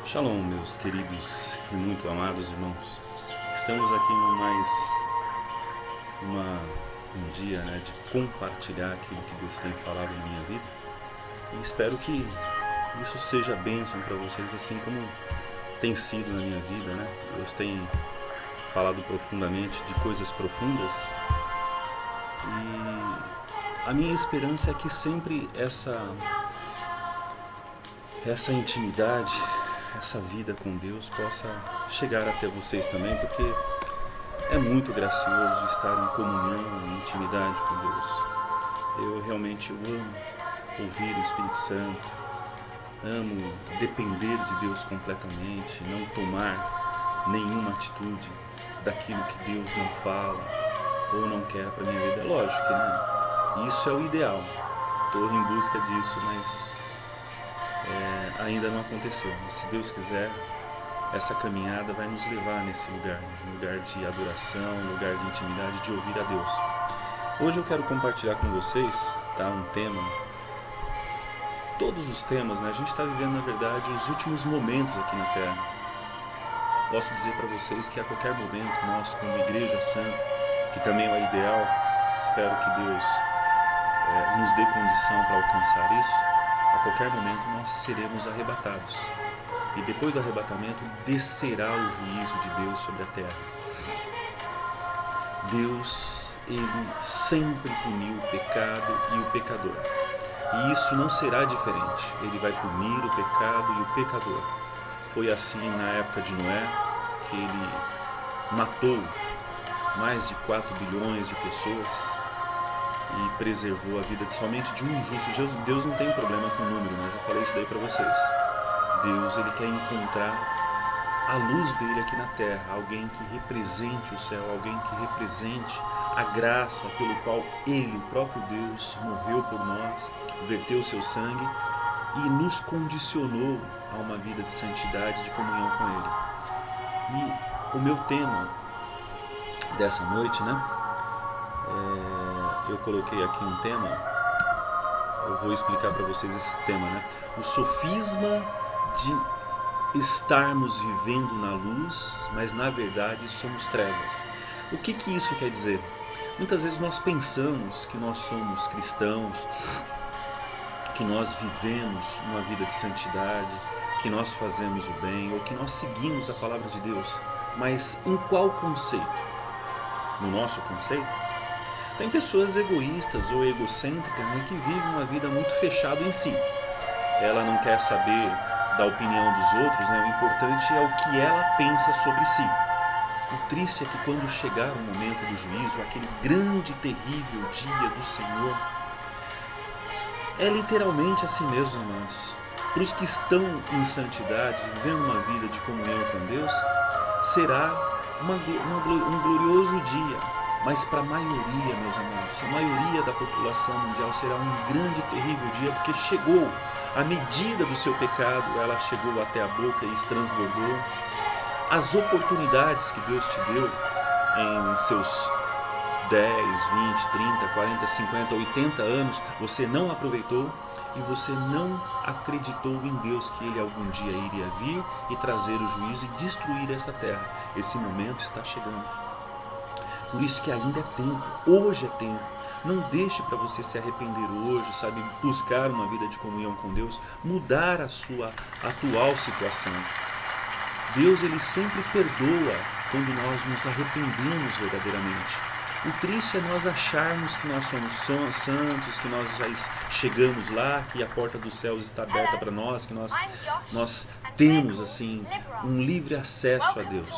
Shalom, meus queridos e muito amados irmãos. Estamos aqui em mais um dia, de compartilhar aquilo que Deus tem falado na minha vida. E espero que isso seja bênção para vocês, assim como tem sido na minha vida, Deus tem falado profundamente de coisas profundas. E a minha esperança é que sempre essa intimidade, essa vida com Deus possa chegar até vocês também, porque é muito gracioso estar em comunhão, em intimidade com Deus. Eu realmente amo ouvir o Espírito Santo, amo depender de Deus completamente, não tomar nenhuma atitude daquilo que Deus não fala ou não quer para minha vida. Lógico que isso é o ideal, estou em busca disso, mas ainda não aconteceu. Se Deus quiser, essa caminhada vai nos levar nesse lugar, um lugar de adoração, um lugar de intimidade, de ouvir a Deus. Hoje eu quero compartilhar com vocês, um tema. Todos os temas, a gente está vivendo, na verdade, os últimos momentos aqui na Terra. Posso dizer para vocês que a qualquer momento, nós como Igreja Santa, que também é o ideal, espero que Deus nos dê condição para alcançar isso. A qualquer momento nós seremos arrebatados. E depois do arrebatamento descerá o juízo de Deus sobre a terra. Deus, Ele sempre puniu o pecado e o pecador. E isso não será diferente. Ele vai punir o pecado e o pecador. Foi assim na época de Noé, que ele matou mais de 4 bilhões de pessoas e preservou a vida somente de um justo. Deus não tem problema com o número, eu já falei isso daí para vocês. Deus, Ele quer encontrar a luz dele aqui na terra, alguém que represente o céu, alguém que represente a graça pelo qual Ele, o próprio Deus, morreu por nós, verteu o seu sangue e nos condicionou a uma vida de santidade, de comunhão com Ele. E o meu tema dessa noite, eu coloquei aqui um tema, eu vou explicar para vocês esse tema, o sofisma de estarmos vivendo na luz, mas na verdade somos trevas. O que isso quer dizer? Muitas vezes nós pensamos que nós somos cristãos, que nós vivemos uma vida de santidade, que nós fazemos o bem, ou que nós seguimos a palavra de Deus. Mas em qual conceito? No nosso conceito? Tem pessoas egoístas ou egocêntricas que vivem uma vida muito fechada em si. Ela não quer saber da opinião dos outros, o importante é o que ela pensa sobre si. O triste é que quando chegar o momento do juízo, aquele grande e terrível dia do Senhor, é literalmente assim mesmo, amados. Para os que estão em santidade, vivendo uma vida de comunhão com Deus, será um glorioso dia. Mas para a maioria, meus amados, a maioria da população mundial será um grande e terrível dia, porque chegou a medida do seu pecado, ela chegou até a boca e transbordou. As oportunidades que Deus te deu em seus 10, 20, 30, 40, 50, 80 anos, você não aproveitou e você não acreditou em Deus que Ele algum dia iria vir e trazer o juízo e destruir essa terra. Esse momento está chegando. Por isso que ainda é tempo, hoje é tempo. Não deixe para você se arrepender hoje, buscar uma vida de comunhão com Deus, mudar a sua atual situação. Deus, Ele sempre perdoa quando nós nos arrependemos verdadeiramente. O triste é nós acharmos que nós somos santos, que nós já chegamos lá, que a porta dos céus está aberta para nós, que nós temos um livre acesso a Deus.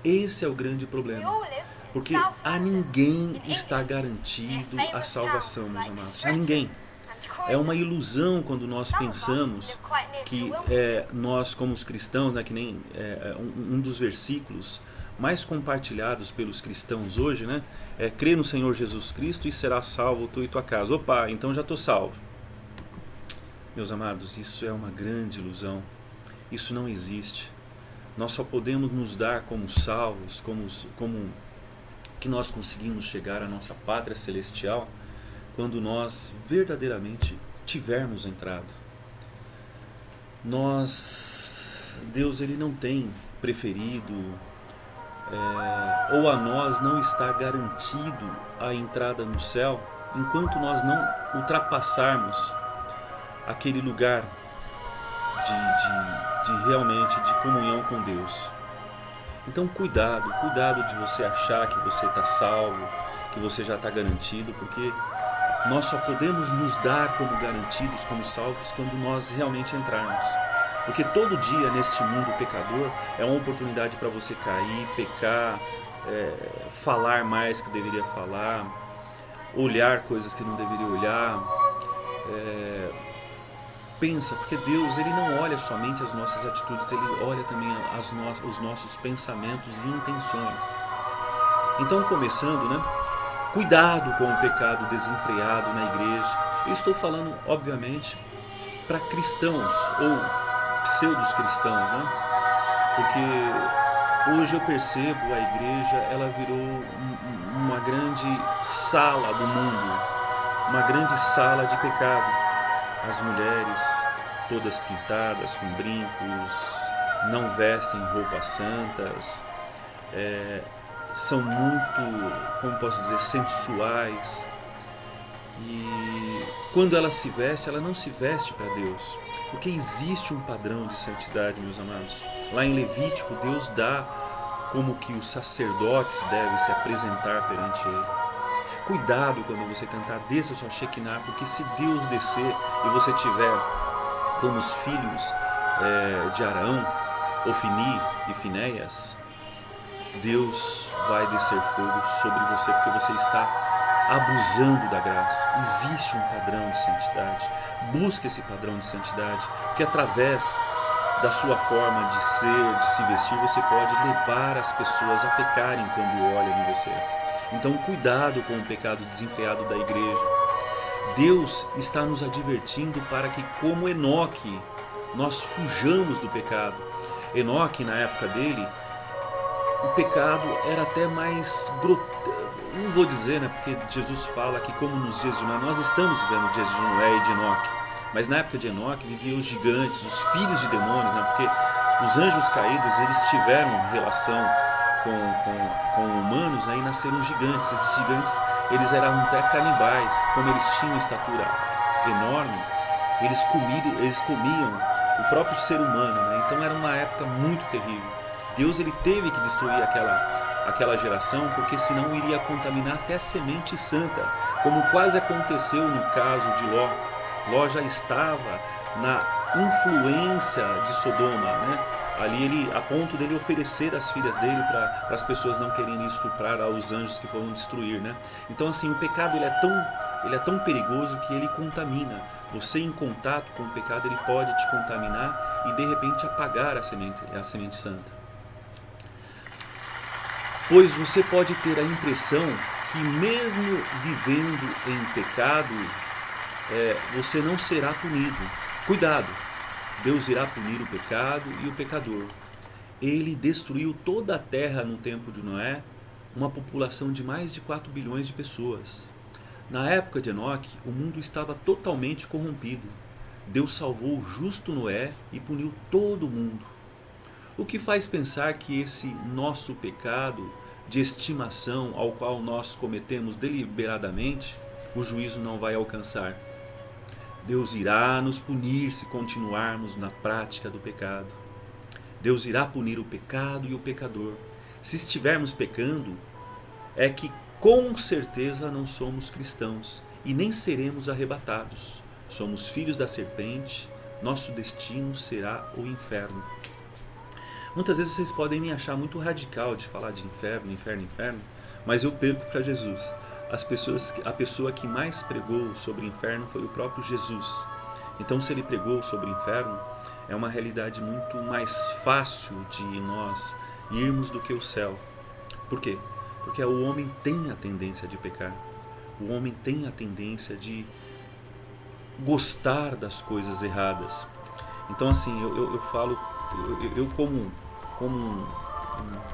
Esse é o grande problema. Porque a ninguém está garantido a salvação, meus amados. A ninguém. É uma ilusão quando nós pensamos que nós, como os cristãos, que nem um dos versículos mais compartilhados pelos cristãos hoje, é crer no Senhor Jesus Cristo e será salvo tu e tua casa. Opa, então já estou salvo. Meus amados, isso é uma grande ilusão. Isso não existe. Nós só podemos nos dar como salvos, como que nós conseguimos chegar à nossa pátria celestial quando nós verdadeiramente tivermos entrado. Nós Deus ele não tem preferido, ou a nós não está garantido a entrada no céu enquanto nós não ultrapassarmos aquele lugar de realmente de comunhão com Deus. Então cuidado de você achar que você está salvo, que você já está garantido, porque nós só podemos nos dar como garantidos, como salvos, quando nós realmente entrarmos. Porque todo dia neste mundo pecador é uma oportunidade para você cair, pecar, falar mais que deveria falar, olhar coisas que não deveria olhar. Pensa, porque Deus ele não olha somente as nossas atitudes, Ele olha também os nossos pensamentos e intenções. Então, começando, né? Cuidado com o pecado desenfreado na igreja. Eu estou falando, obviamente, para cristãos ou pseudos cristãos, né? Porque hoje eu percebo a igreja, ela virou uma grande sala do mundo, uma grande sala de pecado. As mulheres todas pintadas com brincos, não vestem roupas santas, são muito, como posso dizer, sensuais. E quando ela se veste, ela não se veste para Deus, porque existe um padrão de santidade, meus amados. Lá em Levítico, Deus dá como que os sacerdotes devem se apresentar perante Ele. Cuidado quando você cantar, desça sua Shekinah, porque se Deus descer e você tiver como os filhos de Arão, Ofni e Finéias, Deus vai descer fogo sobre você, porque você está abusando da graça. Existe um padrão de santidade. Busque esse padrão de santidade, porque através da sua forma de ser, de se vestir, você pode levar as pessoas a pecarem quando olham em você. Então, cuidado com o pecado desenfreado da igreja. Deus está nos advertindo para que, como Enoque, nós fujamos do pecado. Enoque, na época dele, o pecado era até mais não vou dizer, né, porque Jesus fala que como nos dias de Noé, nós estamos vivendo os dias de Noé e de Enoque, mas na época de Enoque viviam os gigantes, os filhos de demônios, né, porque os anjos caídos, eles tiveram relação com humanos, né, e nasceram gigantes. Esses gigantes, eles eram até canibais, como eles tinham estatura enorme, eles comiam o próprio ser humano, né? Então era uma época muito terrível. Deus ele teve que destruir aquela geração, porque senão iria contaminar até a semente santa, como quase aconteceu no caso de Ló. Ló já estava na influência de Sodoma, né? Ali a ponto dele oferecer as filhas dele para as pessoas não quererem estuprar aos anjos que foram destruir, né? Então assim, o pecado ele é tão perigoso que ele contamina. Você em contato com o pecado, ele pode te contaminar e de repente apagar a semente santa. Pois você pode ter a impressão que mesmo vivendo em pecado, você não será punido. Cuidado! Deus irá punir o pecado e o pecador. Ele destruiu toda a terra no tempo de Noé, uma população de mais de 4 bilhões de pessoas. Na época de Enoque, o mundo estava totalmente corrompido. Deus salvou o justo Noé e puniu todo o mundo. O que faz pensar que esse nosso pecado de estimação, ao qual nós cometemos deliberadamente, o juízo não vai alcançar. Deus irá nos punir se continuarmos na prática do pecado. Deus irá punir o pecado e o pecador. Se estivermos pecando, é que com certeza não somos cristãos e nem seremos arrebatados. Somos filhos da serpente, nosso destino será o inferno. Muitas vezes vocês podem me achar muito radical de falar de inferno, mas eu perco para Jesus. A pessoa que mais pregou sobre o inferno foi o próprio Jesus. Então, se ele pregou sobre o inferno, é uma realidade muito mais fácil de nós irmos do que o céu. Por quê? Porque o homem tem a tendência de pecar. O homem tem a tendência de gostar das coisas erradas. Então, assim, eu falo, eu como um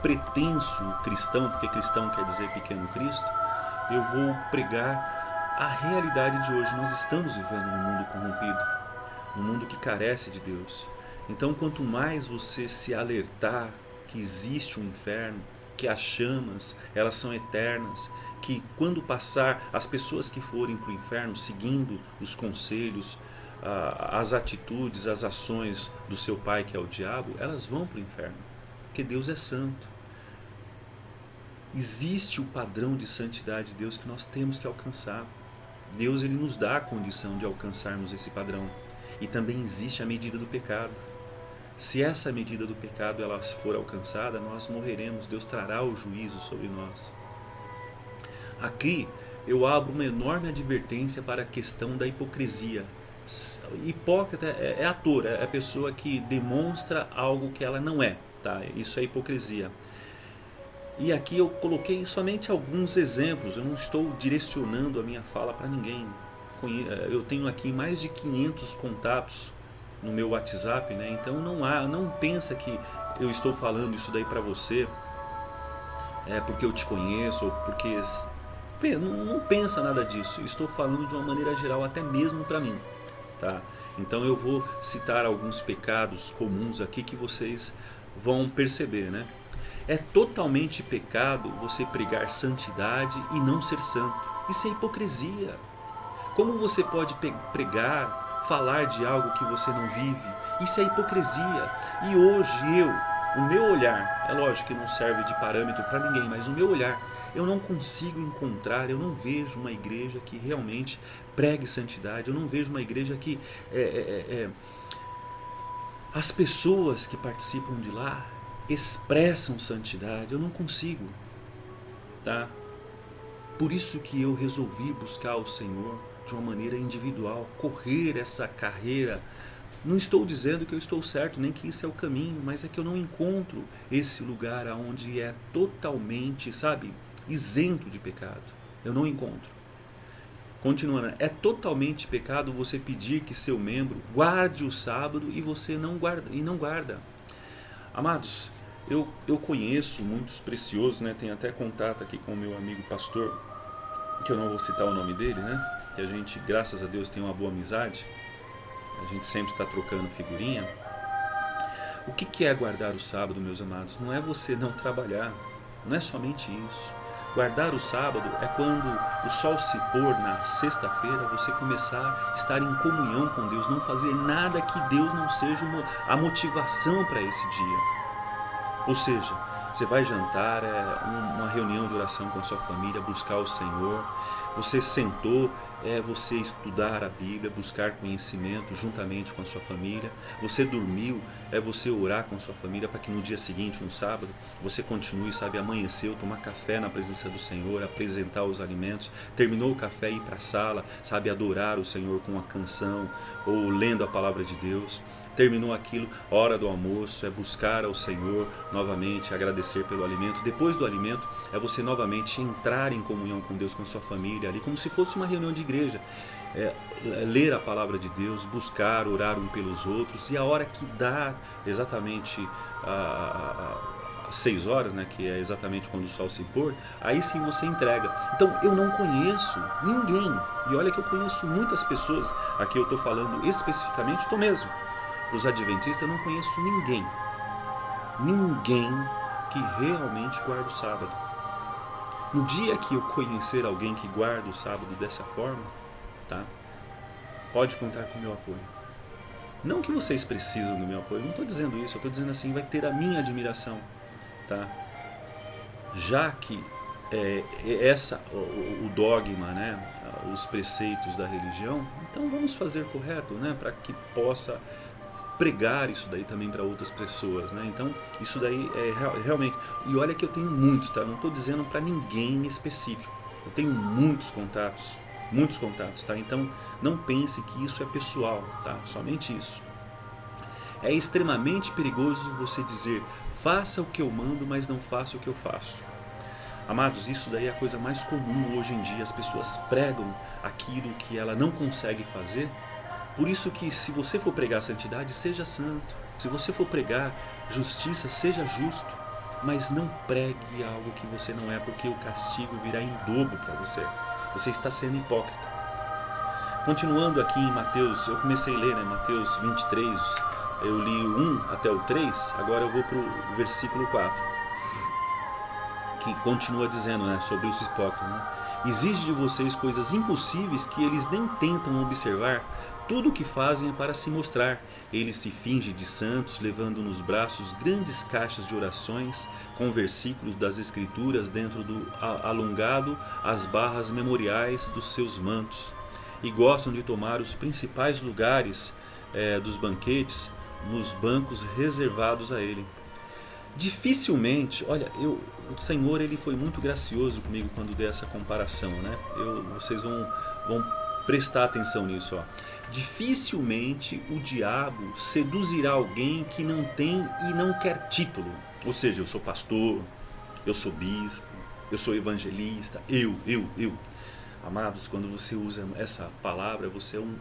pretenso cristão, porque cristão quer dizer pequeno Cristo, eu vou pregar a realidade de hoje. Nós estamos vivendo num mundo corrompido, num mundo que carece de Deus. Então, quanto mais você se alertar que existe um inferno, que as chamas, elas são eternas, que quando passar, as pessoas que forem para o inferno, seguindo os conselhos, as atitudes, as ações do seu pai, que é o diabo, elas vão para o inferno, porque Deus é santo. Existe o padrão de santidade de Deus que nós temos que alcançar. Deus, ele nos dá a condição de alcançarmos esse padrão. E também existe a medida do pecado. Se essa medida do pecado ela for alcançada, nós morreremos. Deus trará o juízo sobre nós. Aqui eu abro uma enorme advertência para a questão da hipocrisia. Hipócrita é ator, é a pessoa que demonstra algo que ela não é, tá? Isso é hipocrisia. E aqui eu coloquei somente alguns exemplos, eu não estou direcionando a minha fala para ninguém. Eu tenho aqui mais de 500 contatos no meu WhatsApp, né? Então não pensa que eu estou falando isso daí para você porque eu te conheço, ou porque... Não pensa nada disso, estou falando de uma maneira geral, até mesmo para mim, tá? Então eu vou citar alguns pecados comuns aqui que vocês vão perceber, né? É totalmente pecado você pregar santidade e não ser santo. Isso é hipocrisia. Como você pode pregar, falar de algo que você não vive? Isso é hipocrisia. E hoje o meu olhar, é lógico que não serve de parâmetro para ninguém, mas o meu olhar, eu não consigo encontrar, eu não vejo uma igreja que realmente pregue santidade, eu não vejo uma igreja que as pessoas que participam de lá expressam santidade, eu não consigo, tá? Por isso que eu resolvi buscar o Senhor de uma maneira individual, correr essa carreira. Não estou dizendo que eu estou certo, nem que isso é o caminho, mas é que eu não encontro esse lugar onde é totalmente, isento de pecado. Eu não encontro. Continuando, é totalmente pecado você pedir que seu membro guarde o sábado e você não guarda. Amados, eu conheço muitos preciosos, né? Tenho até contato aqui com o meu amigo pastor, que eu não vou citar o nome dele, né? Que a gente, graças a Deus, tem uma boa amizade. A gente sempre está trocando figurinha. O que é guardar o sábado, meus amados? Não é você não trabalhar, não é somente isso. Guardar o sábado é quando o sol se pôr na sexta-feira, você começar a estar em comunhão com Deus, não fazer nada que Deus não seja a motivação para esse dia. Ou seja, você vai jantar, uma reunião de oração com a sua família, buscar o Senhor. Você sentou, você estudar a Bíblia, buscar conhecimento juntamente com a sua família. Você dormiu, você orar com a sua família para que no dia seguinte, no sábado, você continue, amanheceu, tomar café na presença do Senhor, apresentar os alimentos. Terminou o café, ir para a sala, adorar o Senhor com uma canção ou lendo a palavra de Deus. Terminou aquilo, hora do almoço, buscar ao Senhor novamente, agradecer pelo alimento. Depois do alimento, você novamente entrar em comunhão com Deus, com a sua família, ali como se fosse uma reunião de igreja. Ler a palavra de Deus, buscar, orar um pelos outros. E a hora que dá exatamente às 6 horas, né, que é exatamente quando o sol se pôr, aí sim você entrega. Então eu não conheço ninguém, e olha que eu conheço muitas pessoas, aqui eu estou falando especificamente, estou mesmo. Para os adventistas eu não conheço ninguém que realmente guarda o sábado. No dia que eu conhecer alguém que guarda o sábado dessa forma, tá? Pode contar com o meu apoio. Não que vocês precisam do meu apoio, não estou dizendo isso, eu estou dizendo assim, vai ter a minha admiração, tá? Já que o dogma, né, os preceitos da religião, então vamos fazer correto, né, para que possa pregar isso daí também para outras pessoas, né? Então isso daí é realmente, e olha que eu tenho muitos, tá? Não estou dizendo para ninguém específico, eu tenho muitos contatos, tá? Então não pense que isso é pessoal, tá? Somente isso. É extremamente perigoso você dizer, faça o que eu mando, mas não faça o que eu faço. Amados, isso daí é a coisa mais comum hoje em dia, as pessoas pregam aquilo que ela não consegue fazer. Por isso que se você for pregar santidade, seja santo. Se você for pregar justiça, seja justo. Mas não pregue algo que você não é, porque o castigo virá em dobro para você. Você está sendo hipócrita. Continuando aqui em Mateus, eu comecei a ler, né, Mateus 23, Eu li o 1 até o 3, agora eu vou para o versículo 4, que continua dizendo, né, sobre os hipócritas, né? Exige de vocês coisas impossíveis que eles nem tentam observar. Tudo o que fazem é para se mostrar. Eles se fingem de santos, levando nos braços grandes caixas de orações, com versículos das Escrituras dentro do alongado as barras memoriais dos seus mantos. E gostam de tomar os principais lugares dos banquetes nos bancos reservados a ele. Dificilmente, olha, o Senhor ele foi muito gracioso comigo quando dei essa comparação, né? Vocês vão prestar atenção nisso, ó. Dificilmente o diabo seduzirá alguém que não tem e não quer título. Ou seja, eu sou pastor, eu sou bispo, eu sou evangelista, eu. Amados, quando você usa essa palavra, você é um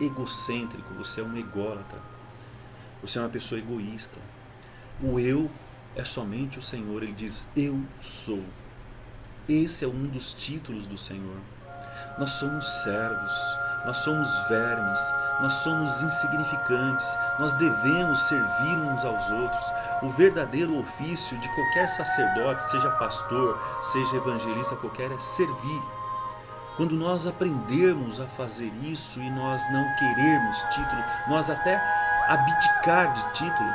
egocêntrico, você é um ególatra, você é uma pessoa egoísta. O eu é somente o Senhor. Ele diz, eu sou. Esse é um dos títulos do Senhor. Nós somos servos, nós somos vermes, nós somos insignificantes, nós devemos servir uns aos outros. O verdadeiro ofício de qualquer sacerdote, seja pastor, seja evangelista qualquer, é servir. Quando nós aprendermos a fazer isso e nós não querermos título, nós até abdicar de título,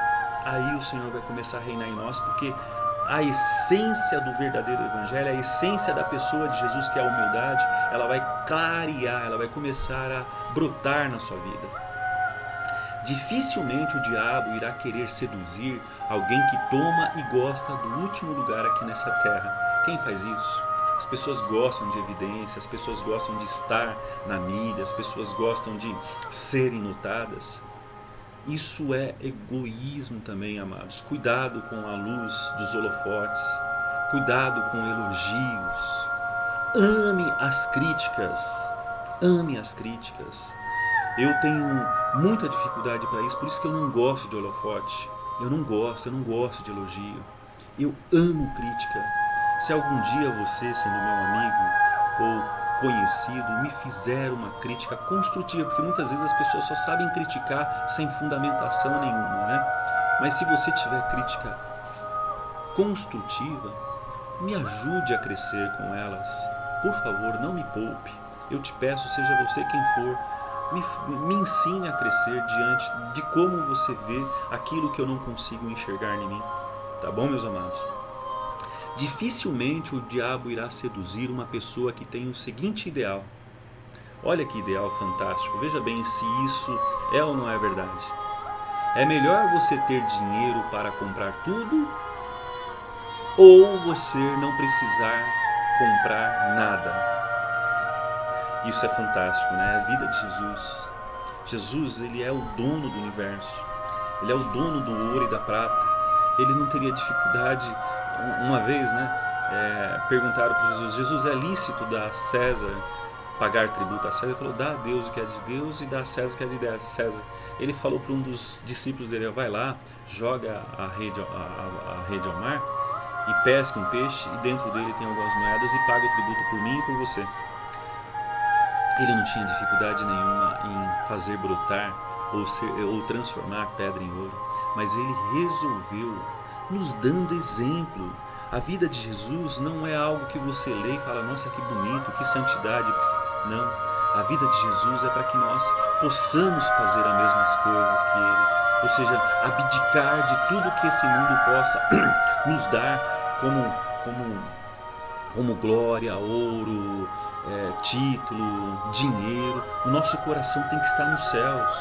aí o Senhor vai começar a reinar em nós, porque a essência do verdadeiro evangelho, a essência da pessoa de Jesus, que é a humildade, ela vai clarear, ela vai começar a brotar na sua vida. Dificilmente o diabo irá querer seduzir alguém que toma e gosta do último lugar aqui nessa terra. Quem faz isso? As pessoas gostam de evidência, as pessoas gostam de estar na mídia, as pessoas gostam de serem notadas. Isso é egoísmo também, amados. Cuidado com a luz dos holofotes, cuidado com elogios. Ame as críticas, ame as críticas. Eu tenho muita dificuldade para isso, por isso que eu não gosto de holofote. Eu não gosto de elogio. Eu amo crítica. Se algum dia você, sendo meu amigo ou conhecido, me fizer uma crítica construtiva, porque muitas vezes as pessoas só sabem criticar sem fundamentação nenhuma, né? Mas se você tiver crítica construtiva, me ajude a crescer com elas. Por favor, não me poupe. Eu te peço, seja você quem for, me ensine a crescer diante de como você vê aquilo que eu não consigo enxergar em mim. Tá bom, meus amados? Dificilmente o diabo irá seduzir uma pessoa que tem o seguinte ideal. Olha que ideal fantástico. Veja bem se isso é ou não é verdade. É melhor você ter dinheiro para comprar tudo ou você não precisar comprar nada. Isso é fantástico, né? A vida de Jesus. Jesus, ele é o dono do universo. Ele é o dono do ouro e da prata. Ele não teria dificuldade. Uma vez, né, perguntaram para Jesus, é lícito dar a César, pagar tributo a César? Ele falou, dá a Deus o que é de Deus e dá a César o que é de César. Ele falou para um dos discípulos dele, vai lá, joga a rede ao mar e pesca um peixe e dentro dele tem algumas moedas e paga o tributo por mim e por você. Ele não tinha dificuldade nenhuma em fazer brotar ou transformar pedra em ouro, mas ele resolveu nos dando exemplo. A vida de Jesus não é algo que você lê e fala, nossa, que bonito, que santidade. Não, a vida de Jesus é para que nós possamos fazer as mesmas coisas que Ele. Ou seja, abdicar de tudo que esse mundo possa nos dar como glória, ouro, título, dinheiro. O nosso coração tem que estar nos céus.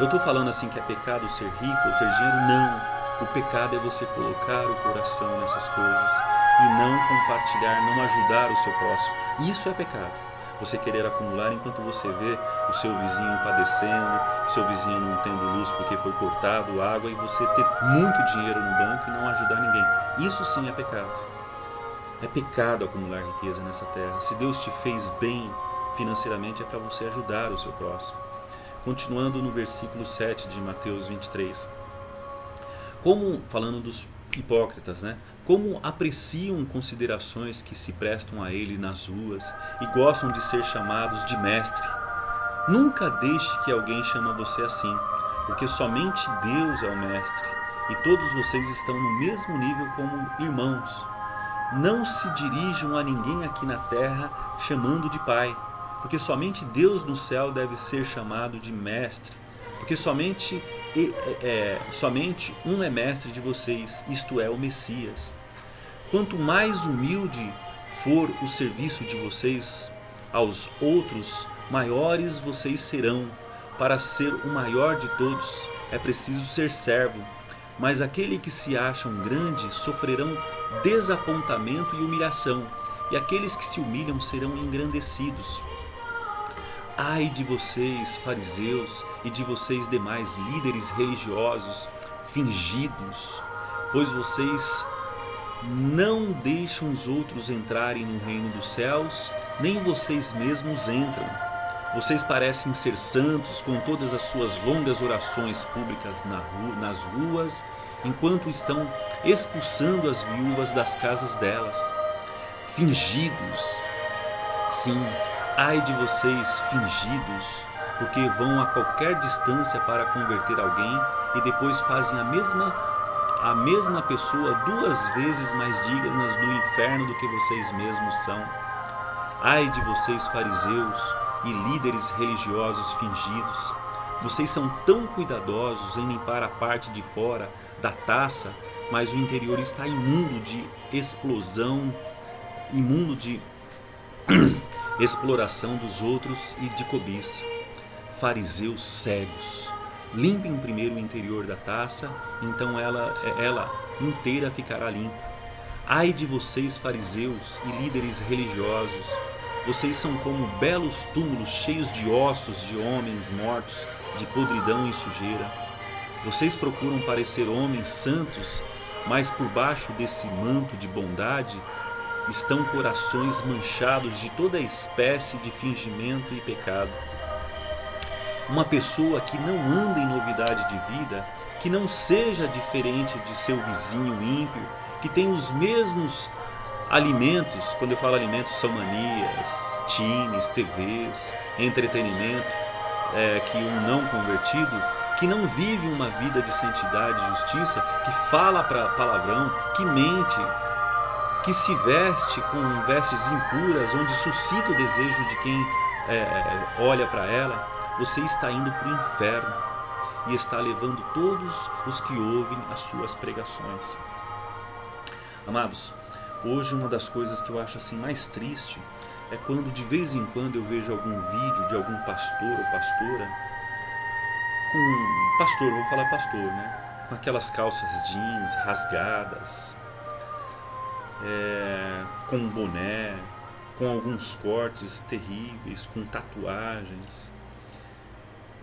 Eu estou falando assim que é pecado ser rico ou ter dinheiro? Não. O pecado é você colocar o coração nessas coisas e não compartilhar, não ajudar o seu próximo. Isso é pecado. Você querer acumular enquanto você vê o seu vizinho padecendo, o seu vizinho não tendo luz porque foi cortado água e você ter muito dinheiro no banco e não ajudar ninguém. Isso sim é pecado. É pecado acumular riqueza nessa terra. Se Deus te fez bem financeiramente é para você ajudar o seu próximo. Continuando no versículo 7 de Mateus 23. Falando dos hipócritas, né? Como apreciam considerações que se prestam a ele nas ruas e gostam de ser chamados de mestre. Nunca deixe que alguém chame você assim, porque somente Deus é o Mestre e todos vocês estão no mesmo nível como irmãos. Não se dirijam a ninguém aqui na terra chamando de Pai, porque somente Deus no céu deve ser chamado de Mestre, porque somente um é Mestre de vocês, isto é, o Messias. Quanto mais humilde for o serviço de vocês aos outros, maiores vocês serão. Para ser o maior de todos, é preciso ser servo, mas aquele que se acham grande sofrerão desapontamento e humilhação, e aqueles que se humilham serão engrandecidos. Ai de vocês, fariseus, e de vocês demais líderes religiosos fingidos, pois vocês não deixam os outros entrarem no reino dos céus, nem vocês mesmos entram. Vocês parecem ser santos com todas as suas longas orações públicas nas ruas, enquanto estão expulsando as viúvas das casas delas. Fingidos. Sim, ai de vocês, fingidos, porque vão a qualquer distância para converter alguém e depois fazem a mesma pessoa 2 vezes mais dignas do inferno do que vocês mesmos são. Ai de vocês, fariseus e líderes religiosos fingidos, vocês são tão cuidadosos em limpar a parte de fora da taça, mas o interior está imundo de explosão, imundo de exploração dos outros e de cobiça. Fariseus cegos, limpem primeiro o interior da taça, então ela inteira ficará limpa. Ai de vocês, fariseus e líderes religiosos, vocês são como belos túmulos cheios de ossos de homens mortos, de podridão e sujeira. Vocês procuram parecer homens santos, mas por baixo desse manto de bondade estão corações manchados de toda espécie de fingimento e pecado. Uma pessoa que não anda em novidade de vida, que não seja diferente de seu vizinho ímpio, que tem os mesmos alimentos, quando eu falo alimentos são manias, times, TVs, entretenimento, que um não convertido, que não vive uma vida de santidade e justiça, que fala para palavrão, que mente, que se veste com vestes impuras, onde suscita o desejo de quem olha para ela, você está indo para o inferno e está levando todos os que ouvem as suas pregações. Amados, hoje uma das coisas que eu acho assim mais triste é quando de vez em quando eu vejo algum vídeo de algum pastor ou pastora vou falar pastor, né? Com aquelas calças jeans rasgadas, com um boné, com alguns cortes terríveis, com tatuagens.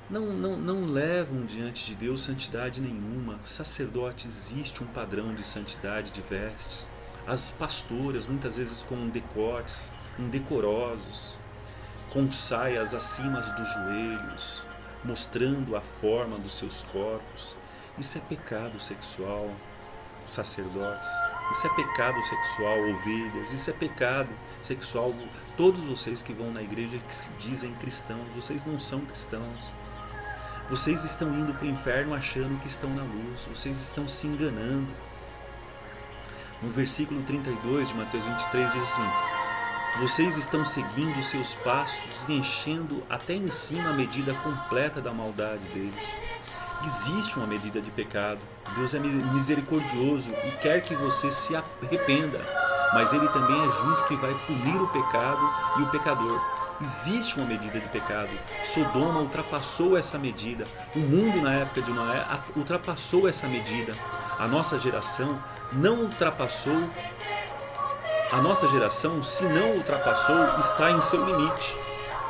Não levam diante de Deus santidade nenhuma. Sacerdote, existe um padrão de santidade de vestes. As pastoras muitas vezes com decotes indecorosos, com saias acima dos joelhos, mostrando a forma dos seus corpos. Isso é pecado sexual, sacerdotes. Isso é pecado sexual, ovelhas. Isso é pecado sexual. Todos vocês que vão na igreja que se dizem cristãos, vocês não são cristãos. Vocês estão indo para o inferno achando que estão na luz. Vocês estão se enganando. No versículo 32 de Mateus 23 diz assim: vocês estão seguindo seus passos e enchendo até em cima a medida completa da maldade deles. Existe uma medida de pecado. Deus é misericordioso e quer que você se arrependa, mas Ele também é justo e vai punir o pecado e o pecador. Existe uma medida de pecado. Sodoma ultrapassou essa medida. O mundo na época de Noé ultrapassou essa medida. A nossa geração não ultrapassou. A nossa geração, se não ultrapassou, está em seu limite.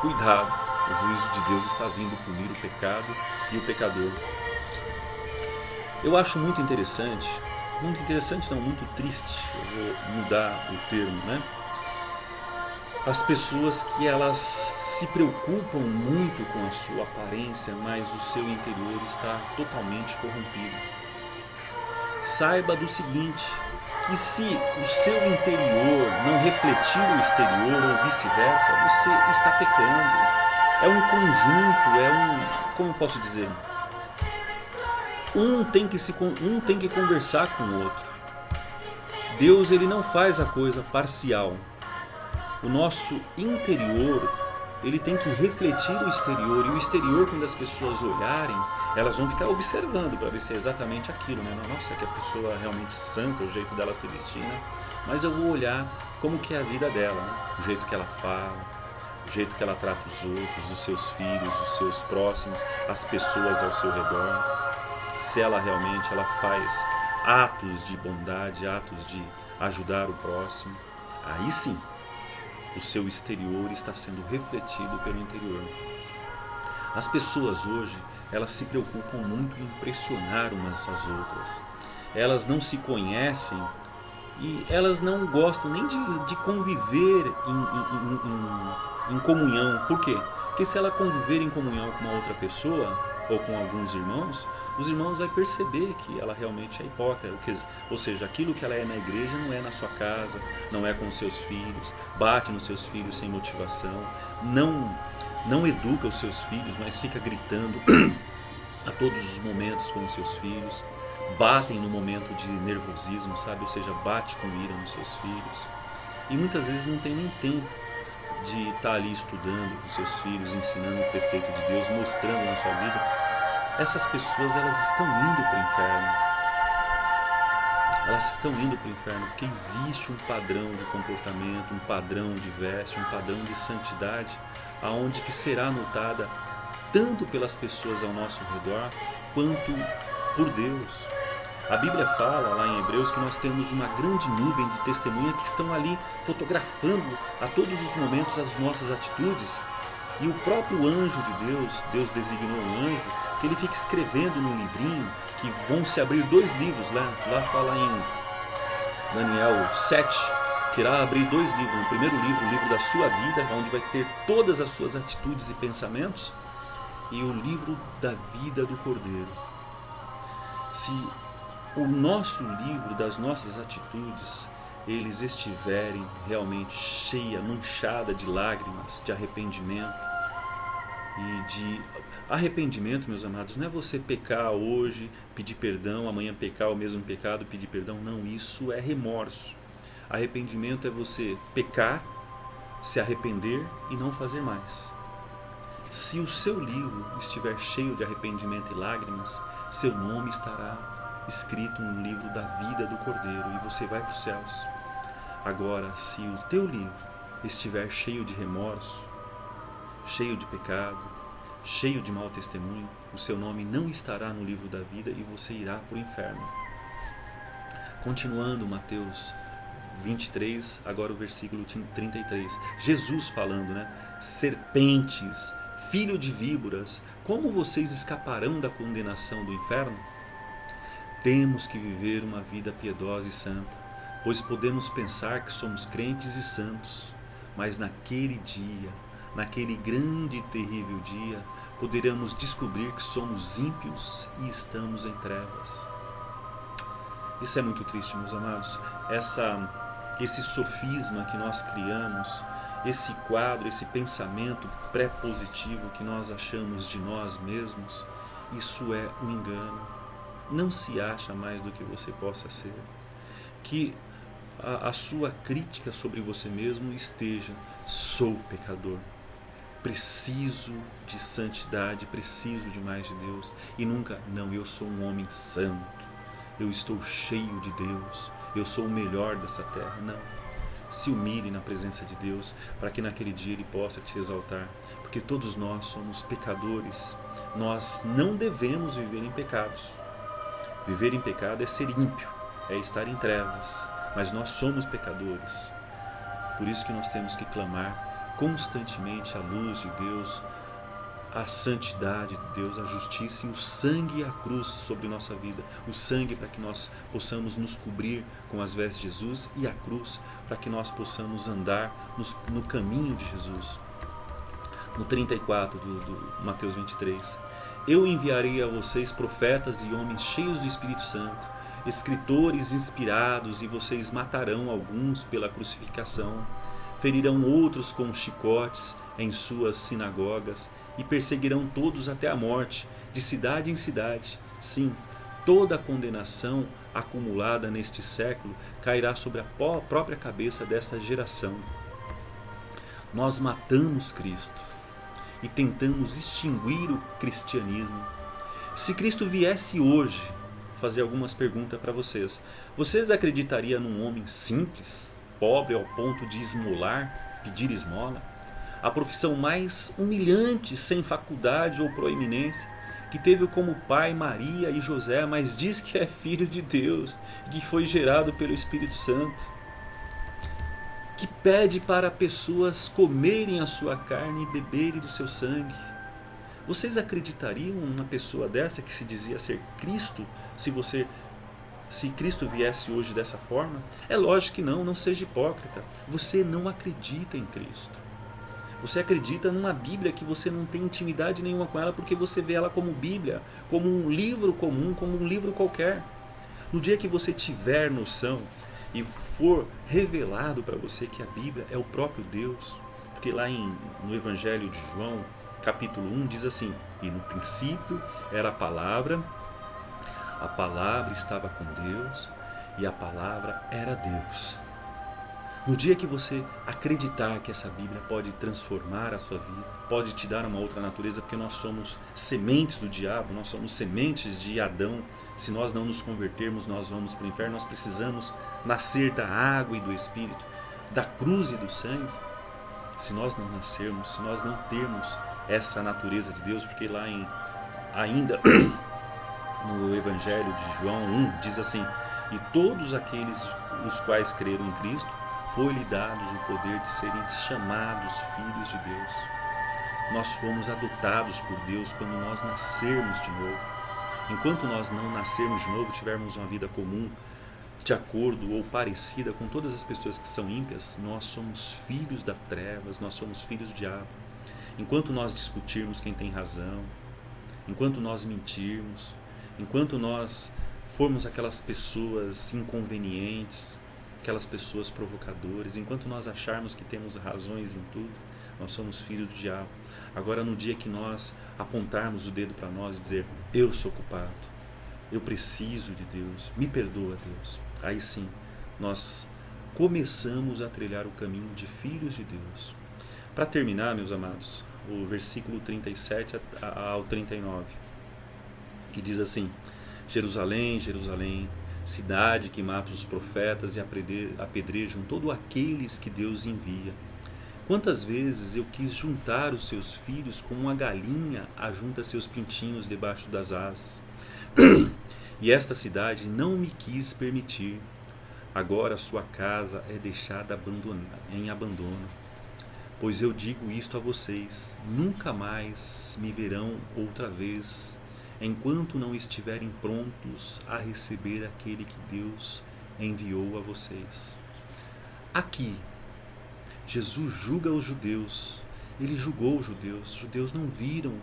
Cuidado, o juízo de Deus está vindo punir o pecado e o pecador. Eu acho muito interessante não, muito triste, eu vou mudar o termo, né? As pessoas que elas se preocupam muito com a sua aparência, mas o seu interior está totalmente corrompido. Saiba do seguinte, que se o seu interior não refletir o exterior ou vice-versa, você está pecando. É um conjunto, como eu posso dizer? Um tem que conversar com o outro. Deus, ele não faz a coisa parcial. O nosso interior, ele tem que refletir o exterior. E o exterior, quando as pessoas olharem, elas vão ficar observando para ver se é exatamente aquilo, né? Nossa, que a pessoa é realmente santa, o jeito dela se vestir, né? Mas eu vou olhar como que é a vida dela, né? O jeito que ela fala, o jeito que ela trata os outros, os seus filhos, os seus próximos, as pessoas ao seu redor. Se ela realmente faz atos de bondade, atos de ajudar o próximo, aí sim, o seu exterior está sendo refletido pelo interior. As pessoas hoje, elas se preocupam muito em impressionar umas às outras. Elas não se conhecem e elas não gostam nem de conviver em comunhão. Por quê? Porque se ela conviver em comunhão com uma outra pessoa ou com alguns irmãos, os irmãos vão perceber que ela realmente é hipócrita. Ou seja, aquilo que ela é na igreja não é na sua casa, não é com os seus filhos, bate nos seus filhos sem motivação, não educa os seus filhos, mas fica gritando a todos os momentos com os seus filhos, batem no momento de nervosismo, sabe? Ou seja, bate com ira nos seus filhos. E muitas vezes não tem nem tempo de estar ali estudando com seus filhos, ensinando o preceito de Deus, mostrando na sua vida. Essas pessoas, elas estão indo para o inferno. Elas estão indo para o inferno porque existe um padrão de comportamento, um padrão de veste, um padrão de santidade, aonde que será notada tanto pelas pessoas ao nosso redor, quanto por Deus. A Bíblia fala lá em Hebreus que nós temos uma grande nuvem de testemunha que estão ali fotografando a todos os momentos as nossas atitudes. E o próprio anjo de Deus, Deus designou um anjo, que ele fica escrevendo no livrinho, que vão se abrir 2 livros, lá fala em Daniel 7, que irá abrir 2 livros. O primeiro livro, o livro da sua vida, onde vai ter todas as suas atitudes e pensamentos, e o livro da vida do Cordeiro. Se o nosso livro das nossas atitudes, eles estiverem realmente cheia, manchada de lágrimas, de arrependimento, e de arrependimento, meus amados, não é você pecar hoje, pedir perdão, amanhã pecar o mesmo pecado, pedir perdão, não, isso é remorso. Arrependimento é você pecar, se arrepender e não fazer mais. Se o seu livro estiver cheio de arrependimento e lágrimas, seu nome estará escrito no livro da vida do Cordeiro e você vai para os céus. Agora, se o teu livro estiver cheio de remorso, cheio de pecado, cheio de mau testemunho, o seu nome não estará no livro da vida e você irá para o inferno. Continuando Mateus 23, agora o versículo 33. Jesus falando, né? Serpentes, filho de víboras, como vocês escaparão da condenação do inferno? Temos que viver uma vida piedosa e santa, pois podemos pensar que somos crentes e santos, mas naquele dia, naquele grande e terrível dia, poderemos descobrir que somos ímpios e estamos em trevas. Isso é muito triste, meus amados. Esse sofisma que nós criamos, esse quadro, esse pensamento pré-positivo que nós achamos de nós mesmos, isso é um engano. Não se acha mais do que você possa ser. Que a sua crítica sobre você mesmo esteja: sou pecador, preciso de santidade, preciso de mais de Deus. E nunca, não, eu sou um homem santo, eu estou cheio de Deus, eu sou o melhor dessa terra. Não. Se humilhe na presença de Deus, para que naquele dia Ele possa te exaltar, porque todos nós somos pecadores. Nós não devemos viver em pecados. Viver em pecado é ser ímpio, é estar em trevas, mas nós somos pecadores. Por isso que nós temos que clamar constantemente a luz de Deus, a santidade de Deus, a justiça e o sangue e a cruz sobre nossa vida. O sangue para que nós possamos nos cobrir com as vestes de Jesus, e a cruz para que nós possamos andar no caminho de Jesus. No 34 do Mateus 23, eu enviarei a vocês profetas e homens cheios do Espírito Santo, escritores inspirados, e vocês matarão alguns pela crucificação, ferirão outros com chicotes em suas sinagogas e perseguirão todos até a morte, de cidade em cidade. Sim, toda a condenação acumulada neste século cairá sobre a própria cabeça desta geração. Nós matamos Cristo e tentamos extinguir o cristianismo. Se Cristo viesse hoje, fazer algumas perguntas para vocês. Vocês acreditariam num homem simples, pobre ao ponto de esmolar, pedir esmola? A profissão mais humilhante, sem faculdade ou proeminência, que teve como pai Maria e José, mas diz que é filho de Deus, que foi gerado pelo Espírito Santo, que pede para pessoas comerem a sua carne e beberem do seu sangue. Vocês acreditariam numa pessoa dessa que se dizia ser Cristo, se Cristo viesse hoje dessa forma? É lógico que não seja hipócrita. Você não acredita em Cristo. Você acredita numa Bíblia que você não tem intimidade nenhuma com ela, porque você vê ela como Bíblia, como um livro comum, como um livro qualquer. No dia que você tiver noção e for revelado para você que a Bíblia é o próprio Deus, porque lá no Evangelho de João, capítulo 1, diz assim: e no princípio era a palavra estava com Deus e a palavra era Deus. No dia que você acreditar que essa Bíblia pode transformar a sua vida, pode te dar uma outra natureza, porque nós somos sementes do diabo, nós somos sementes de Adão. Se nós não nos convertermos, nós vamos para o inferno. Nós precisamos nascer da água e do Espírito, da cruz e do sangue. Se nós não nascermos, se nós não termos essa natureza de Deus, porque lá ainda no Evangelho de João 1 diz assim: e todos aqueles os quais creram em Cristo, foi-lhe dados o poder de serem chamados filhos de Deus. Nós fomos adotados por Deus quando nós nascermos de novo. Enquanto nós não nascermos de novo, tivermos uma vida comum, de acordo ou parecida com todas as pessoas que são ímpias, nós somos filhos das trevas, nós somos filhos do diabo. Enquanto nós discutirmos quem tem razão, enquanto nós mentirmos, enquanto nós formos aquelas pessoas inconvenientes, aquelas pessoas provocadoras, enquanto nós acharmos que temos razões em tudo, nós somos filhos do diabo. Agora, no dia que nós apontarmos o dedo para nós e dizer: eu sou culpado, eu preciso de Deus, me perdoa, Deus, aí sim, nós começamos a trilhar o caminho de filhos de Deus. Para terminar, meus amados, o versículo 37 ao 39, que diz assim: Jerusalém, Jerusalém, cidade que mata os profetas e apedrejam todos aqueles que Deus envia. Quantas vezes eu quis juntar os seus filhos como uma galinha ajunta seus pintinhos debaixo das asas. E esta cidade não me quis permitir. Agora sua casa é deixada em abandono. Pois eu digo isto a vocês: nunca mais me verão outra vez, enquanto não estiverem prontos a receber aquele que Deus enviou a vocês. Aqui, Jesus julga os judeus, ele julgou os judeus não viram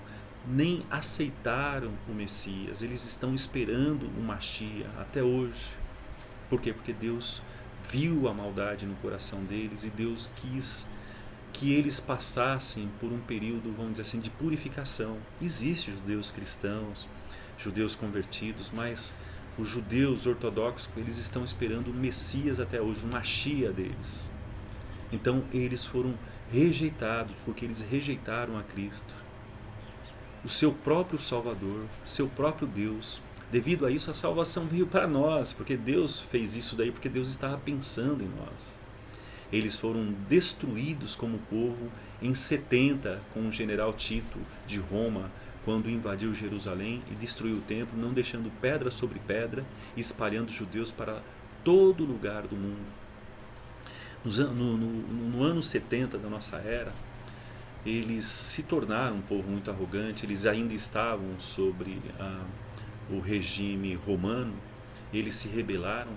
nem aceitaram o Messias, eles estão esperando o Mashiach até hoje. Por quê? Porque Deus viu a maldade no coração deles e Deus quis que eles passassem por um período, vamos dizer assim, de purificação. Existem judeus cristãos, judeus convertidos, mas os judeus ortodoxos, eles estão esperando o Messias até hoje, o Mashiach deles. Então eles foram rejeitados, porque eles rejeitaram a Cristo, o seu próprio Salvador, seu próprio Deus. Devido a isso, a salvação veio para nós, porque Deus fez isso daí, porque Deus estava pensando em nós. Eles foram destruídos como povo em 70 com o general Tito de Roma, quando invadiu Jerusalém e destruiu o templo, não deixando pedra sobre pedra, espalhando judeus para todo lugar do mundo. No ano 70 da nossa era, eles se tornaram um povo muito arrogante, eles ainda estavam sobre o regime romano, eles se rebelaram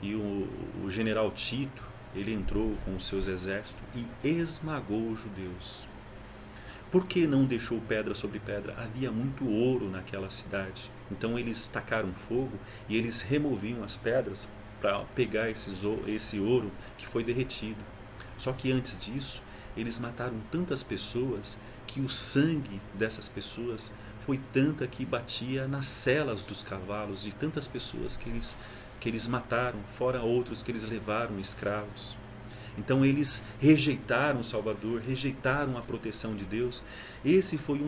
e o general Tito, ele entrou com os seus exércitos e esmagou os judeus. Por que não deixou pedra sobre pedra? Havia muito ouro naquela cidade. Então eles tacaram fogo e eles removiam as pedras para pegar esse ouro que foi derretido. Só que antes disso, eles mataram tantas pessoas que o sangue dessas pessoas foi tanta que batia nas celas dos cavalos de tantas pessoas que eles mataram, fora outros que eles levaram escravos. Então eles rejeitaram o Salvador, rejeitaram a proteção de Deus. Esse foi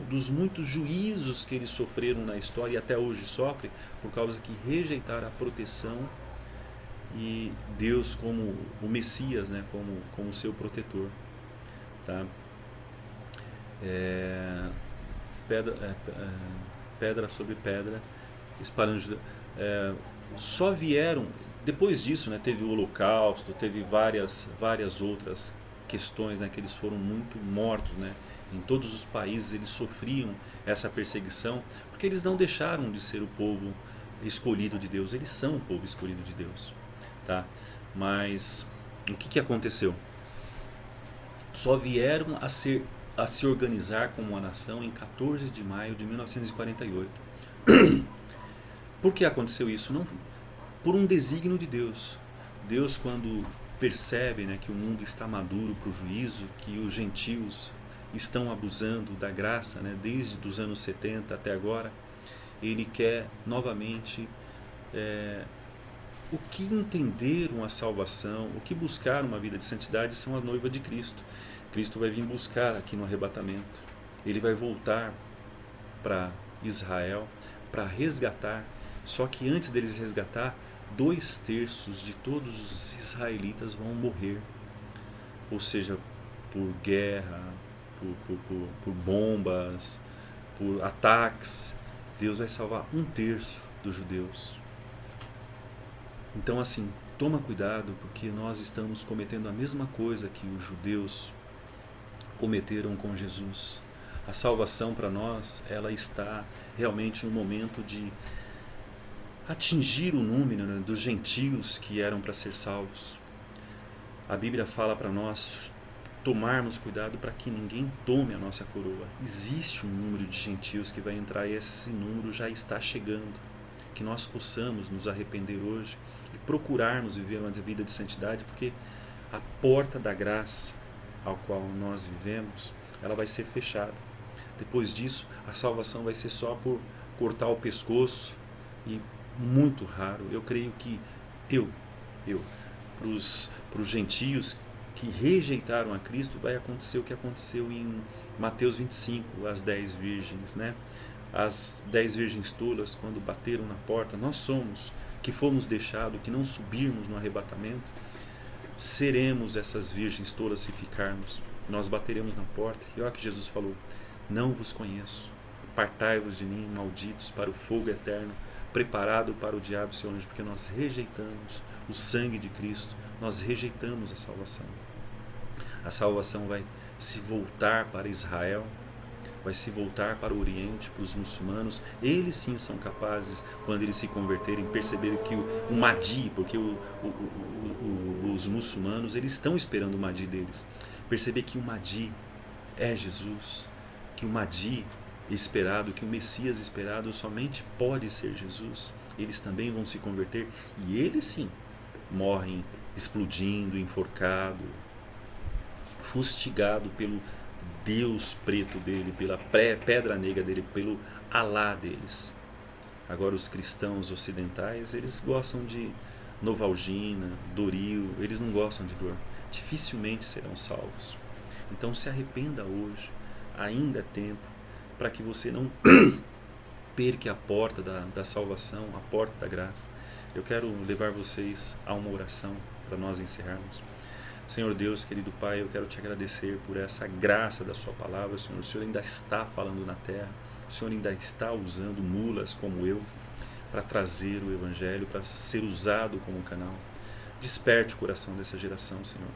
dos muitos juízos que eles sofreram na história e até hoje sofrem, por causa que rejeitaram a proteção e Deus como o Messias, né, como seu protetor. Tá? Pedra sobre pedra, espalhando. Só vieram. Depois disso, né, teve o Holocausto, teve várias outras questões, né, que eles foram muito mortos, né? Em todos os países eles sofriam essa perseguição, porque eles não deixaram de ser o povo escolhido de Deus. Eles são o povo escolhido de Deus, tá? Mas o que aconteceu? Só vieram a se organizar como uma nação em 14 de maio de 1948. Por que aconteceu isso? Não, por um desígnio de Deus. Deus, quando percebe, né, que o mundo está maduro para o juízo, que os gentios estão abusando da graça, né, desde os anos 70 até agora, Ele quer novamente o que entenderam a salvação, o que buscaram uma vida de santidade são a noiva de Cristo. Cristo vai vir buscar aqui no arrebatamento. Ele vai voltar para Israel para resgatar. Só que antes deles resgatar, 2/3 de todos os israelitas vão morrer. Ou seja, por guerra, por bombas, por ataques. Deus vai salvar 1/3 dos judeus. Então, assim, toma cuidado, porque nós estamos cometendo a mesma coisa que os judeus cometeram com Jesus. A salvação para nós, ela está realmente no momento de atingir o número, né, dos gentios que eram para ser salvos. A Bíblia fala para nós tomarmos cuidado para que ninguém tome a nossa coroa. Existe um número de gentios que vai entrar e esse número já está chegando. Que nós possamos nos arrepender hoje e procurarmos viver uma vida de santidade, porque a porta da graça ao qual nós vivemos, ela vai ser fechada. Depois disso, a salvação vai ser só por cortar o pescoço e muito raro. Eu creio que para os gentios que rejeitaram a Cristo, vai acontecer o que aconteceu em Mateus 25, as 10 virgens, né? As 10 virgens tolas, quando bateram na porta, nós somos, que fomos deixados, que não subirmos no arrebatamento, seremos essas virgens tolas se ficarmos. Nós bateremos na porta, e olha que Jesus falou: não vos conheço, apartai-vos de mim, malditos, para o fogo eterno, preparado para o diabo e seu anjo, porque nós rejeitamos o sangue de Cristo, nós rejeitamos a salvação. A salvação vai se voltar para Israel, vai se voltar para o Oriente, para os muçulmanos. Eles sim são capazes, quando eles se converterem, perceberem que o Mahdi, porque os muçulmanos, eles estão esperando o Mahdi deles, perceber que o Mahdi é Jesus, que o Mahdi esperado, que o Messias esperado somente pode ser Jesus. Eles também vão se converter e eles sim morrem explodindo, enforcado, fustigado pelo Deus preto dele, pela pedra negra dele, pelo Alá deles. Agora os cristãos ocidentais, eles gostam de Novalgina, Doril, eles não gostam de dor. Dificilmente serão salvos. Então se arrependa hoje, ainda é tempo, para que você não perca a porta da salvação, a porta da graça. Eu quero levar vocês a uma oração para nós encerrarmos. Senhor Deus, querido Pai, eu quero te agradecer por essa graça da sua palavra, Senhor. O Senhor ainda está falando na terra, o Senhor ainda está usando mulas como eu para trazer o Evangelho, para ser usado como canal. Desperte o coração dessa geração, Senhor.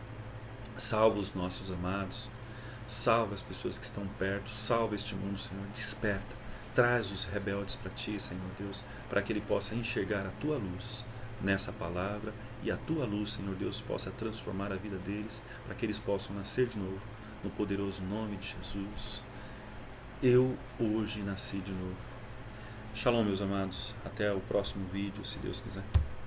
Salva os nossos amados, salva as pessoas que estão perto, salva este mundo, Senhor. Desperta, traz os rebeldes para Ti, Senhor Deus, para que ele possa enxergar a Tua luz nessa palavra e a Tua luz, Senhor Deus, possa transformar a vida deles, para que eles possam nascer de novo, no poderoso nome de Jesus. Eu hoje nasci de novo. Shalom, meus amados. Até o próximo vídeo, se Deus quiser.